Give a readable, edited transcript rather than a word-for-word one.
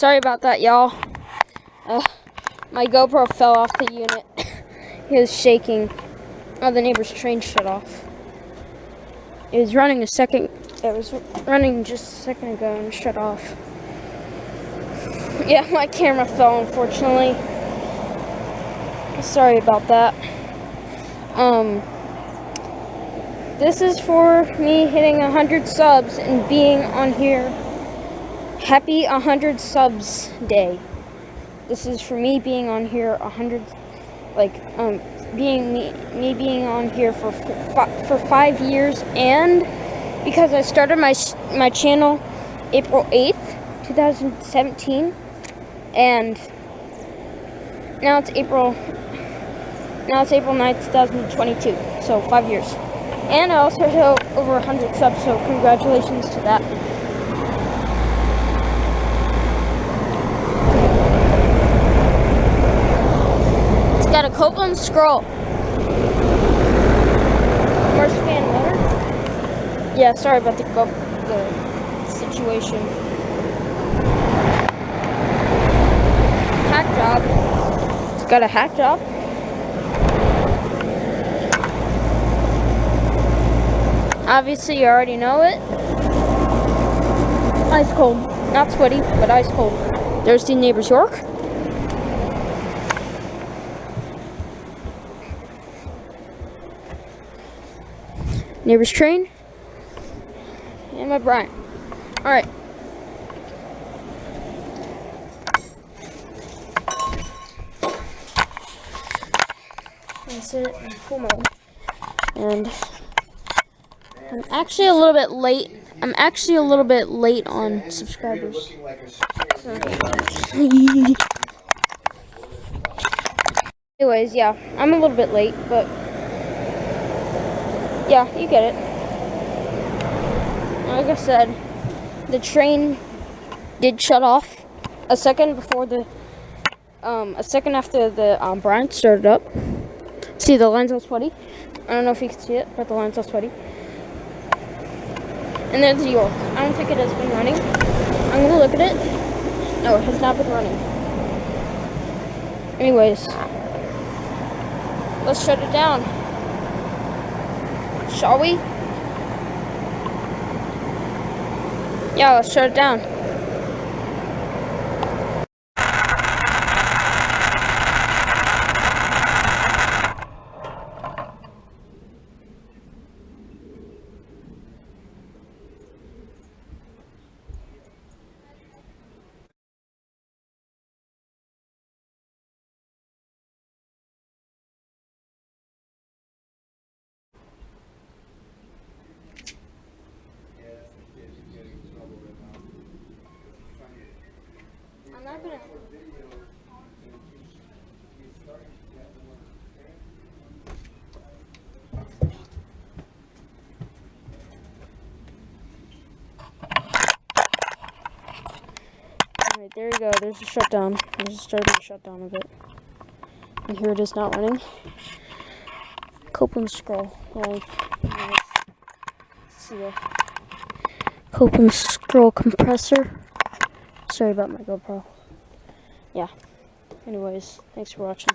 Sorry about that, y'all. My GoPro fell off the unit. It was shaking. Oh, the neighbor's train shut off. It was running just a second ago and shut off. Yeah, my camera fell, unfortunately. Sorry about that. This is for me hitting 100 subs and being on here. Happy 100 subs day. This is for me being on here 100, being on here for 5 years, and because I started my channel April 8th, 2017, and now it's April 9th, 2022. So 5 years. And I also hit over 100 subs, so congratulations to that. It's got a Copeland scroll. First fan motor. Yeah, sorry about the situation. Hack job. It's got a hack job. Obviously, you already know it. Ice cold. Not sweaty, but ice cold. There's the neighbor's York. Neighbor's train. And my Bryant. Alright. That's it. Cool mode. And I'm actually a little bit late on subscribers. Anyways, yeah, I'm a little bit late, but yeah, you get it. Like I said, the train did shut off a second after the Bryant started up. See, the line's all sweaty. I don't know if you can see it, but the line's all sweaty. And there's the York. I don't think it has been running. I'm gonna look at it. No, it has not been running. Anyways, let's shut it down. Shall we? Yeah, let's shut it down. I'm not gonna. Alright, there you go. There's a shutdown. There's a starting shutdown of it. And here it is not running. Copeland scroll. Let's see the Copeland scroll compressor. Sorry about my GoPro. Yeah. Anyways, thanks for watching.